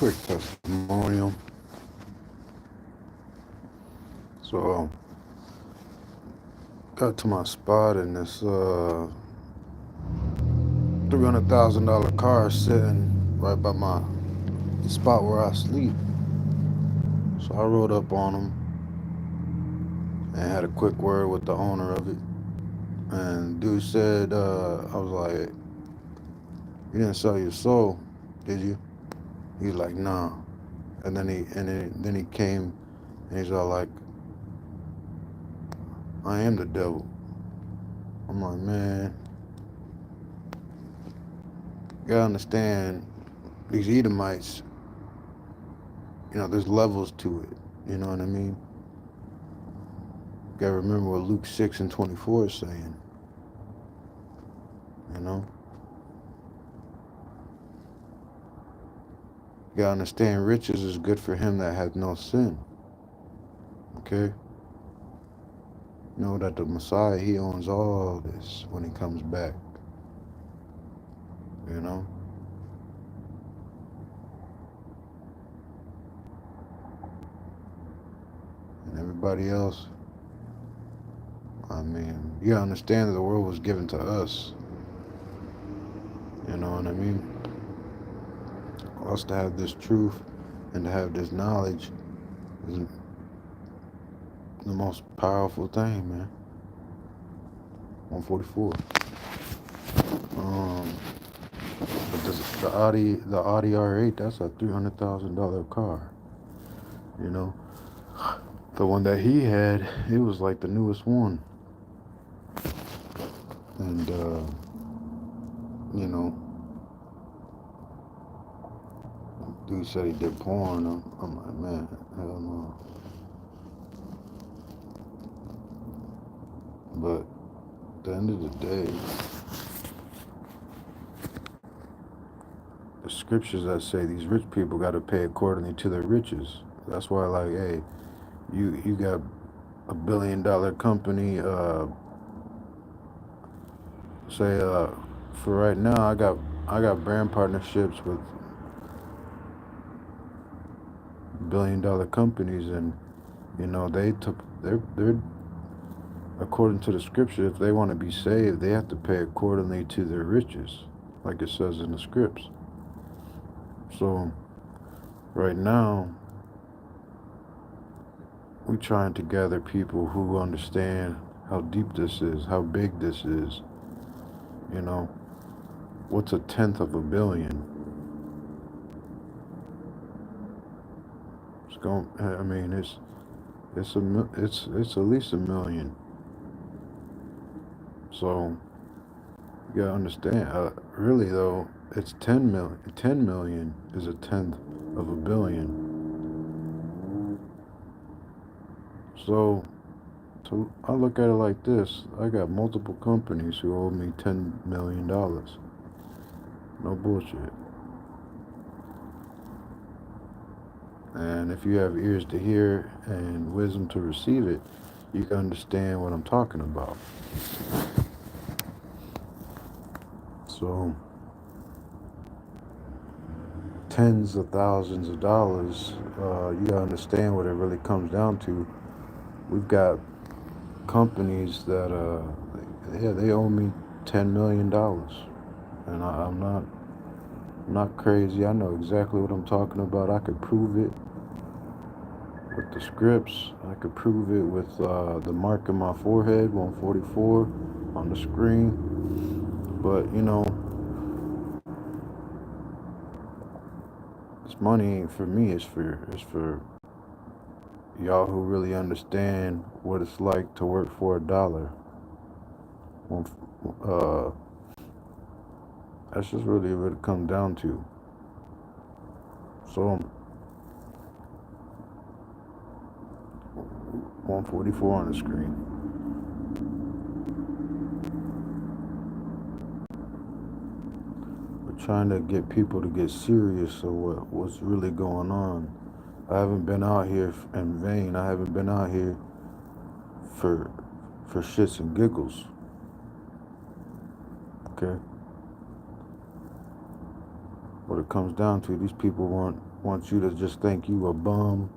quick testimonial. So got to my spot and this $300,000 car sitting right by the spot where I sleep. So I rode up on him and had a quick word with the owner of it. And dude said, I was like, "You didn't sell your soul, did you?" He's like, "Nah." And then he came and he's all like, "I am the devil." I'm like, "Man, you gotta understand, these Edomites, there's levels to it. You know what I mean? You gotta remember what Luke 6:24 is saying. You know? You gotta understand, riches is good for him that has no sin. Okay? You know that the Messiah, he owns all this when he comes back. You know? And everybody else, I mean, you gotta understand that the world was given to us. You know what I mean? Us to have this truth and to have this knowledge is the most powerful thing, man. 144. But the Audi R8, that's a $300,000 car. You know, the one that he had, it was like the newest one. And you know, dude said he did porn. I'm like, man, hell no. But at the end of the day, the scriptures that say these rich people got to pay accordingly to their riches. That's why, like, hey, you got a $1 billion company. Say, for right now, I got brand partnerships with $1 billion companies, and they're according to the scripture. If they want to be saved, they have to pay accordingly to their riches, like it says in the scripts. So right now, we're trying to gather people who understand how deep this is, how big this is. You know, what's 1/10 of a billion? It's going. I mean, it's at least 1 million. So you gotta understand. Really though, it's 10 million. 10 million is 1/10 of a billion. So I look at it like this: I got multiple companies who owe me $10 million. No bullshit. And if you have ears to hear and wisdom to receive it, you can understand what I'm talking about. So, tens of thousands of dollars, you gotta understand what it really comes down to. We've got companies that, they owe me $10 million. And I'm not crazy. I know exactly what I'm talking about. I could prove it with the scripts. I could prove it with the mark in my forehead, 144, on the screen. But this money ain't for me. It's for y'all who really understand what it's like to work for $1. That's just really what it comes down to. So 144 on the screen. We're trying to get people to get serious of what's really going on. I haven't been out here in vain. I haven't been out here for shits and giggles. Okay? what it comes down to, these people want you to just think you a bum,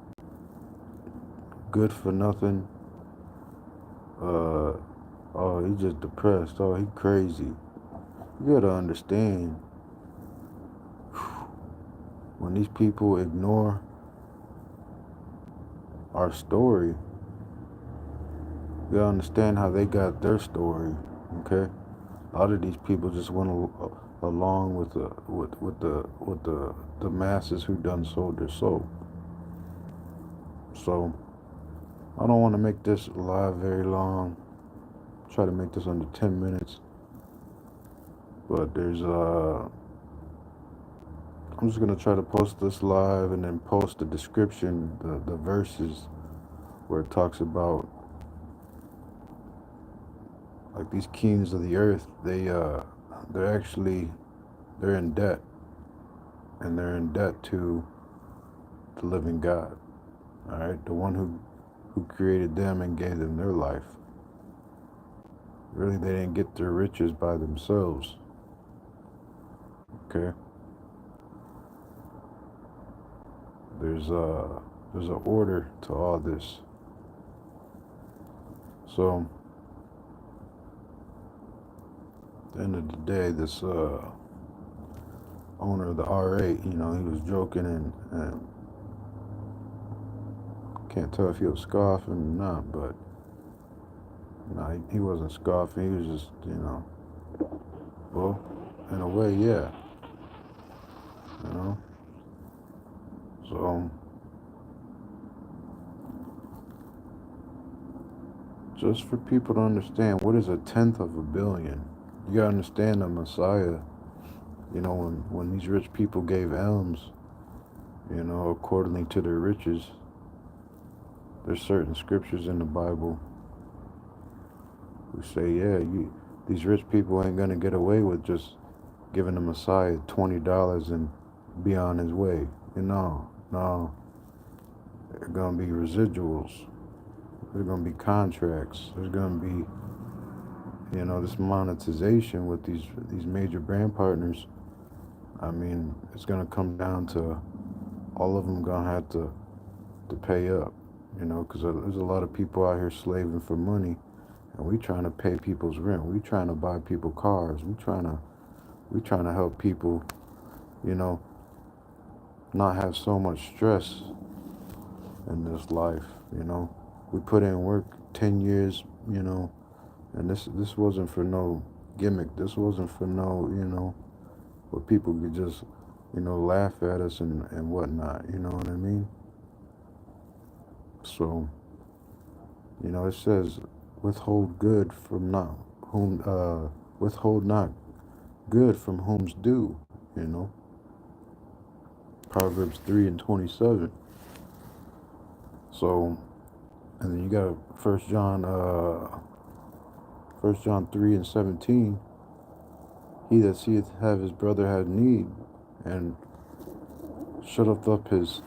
good for nothing. Oh, he just depressed. Oh, he crazy. You gotta understand, when these people ignore our story, you gotta understand how they got their story. Okay, a lot of these people just went along with the masses who done sold their soul. So I don't want to make this live very long. Try to make this under 10 minutes. But I'm just gonna try to post this live and then post the description, the verses where it talks about, like, these kings of the earth. They're in debt, and they're in debt to the living God. All right, the one who created them and gave them their life. Really, they didn't get their riches by themselves. Okay. There's an order to all this. So at the end of the day, this owner of the R8, he was joking and can't tell if he was scoffing or not, but no, he wasn't scoffing. He was just, well, in a way, yeah, So just for people to understand, what is 1/10 of a billion? You gotta understand the Messiah. When these rich people gave alms, accordingly to their riches, there's certain scriptures in the Bible who say, yeah, these rich people ain't gonna get away with just giving the Messiah $20 and be on his way. No, there are gonna be residuals. There's gonna be contracts. There's gonna be, this monetization with these major brand partners. I mean, it's gonna come down to all of them gonna have to pay up, because there's a lot of people out here slaving for money, and we trying to pay people's rent. We trying to buy people cars. We trying to help people, not have so much stress in this life. We put in work 10 years, and this wasn't for no gimmick. This wasn't for no, where people could just, laugh at us and whatnot. You know what I mean? So, it says, withhold good from not whom, withhold not good from whom's due. Proverbs 3:27. So, and then you got 1 John 3:17. He that seeth have his brother have need, and shutteth up his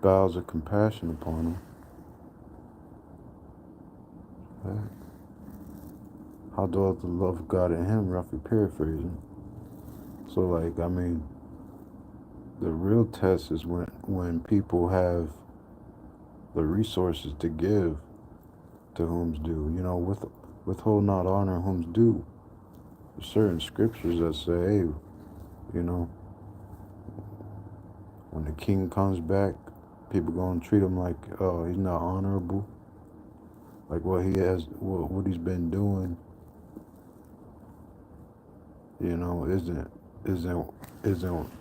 bowels of compassion upon him. Right? How dwelleth the love of God in him? Roughly paraphrasing. So, like, I mean, the real test is when people have the resources to give to whom's due. Withhold not honor whom's due. There's certain scriptures that say, hey, when the king comes back, people gonna treat him like, oh, he's not honorable. Like what he has, what he's been doing, isn't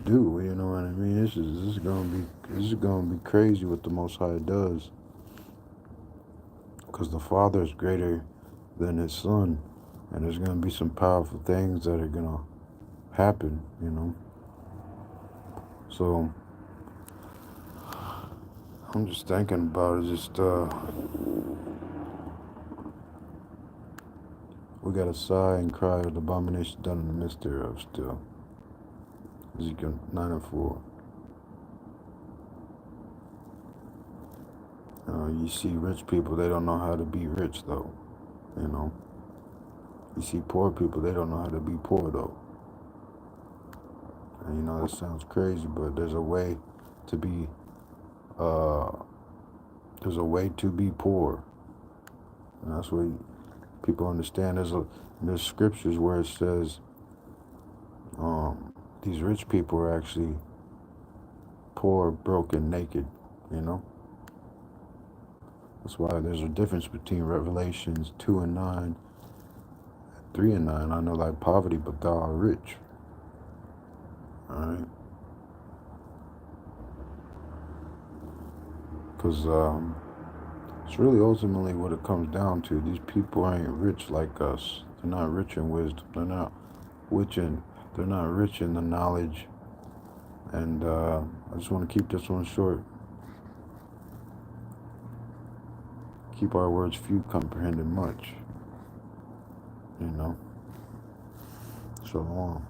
due. You know what I mean? This is gonna be crazy what the Most High does, because the Father is greater than his Son, and there's gonna be some powerful things that are gonna happen. So I'm just thinking about it. We gotta sigh and cry at the abomination done in the midst thereof still. Ezekiel 9:4. You see rich people, they don't know how to be rich though. You see poor people, they don't know how to be poor though. And you know, that sounds crazy, but there's a way to be, uh, there's a way to be poor. And that's what people understand. There's scriptures where it says, these rich people are actually poor, broken, naked, you know? That's why there's a difference between Revelations 2 and 9, 3 and 9. I know thy poverty, but thou art rich. Alright? Because it's really ultimately what it comes down to. These people ain't rich like us. They're not rich in wisdom. They're not rich in the knowledge. And I just want to keep this one short. Keep our words few, comprehending much. You know? Shalom.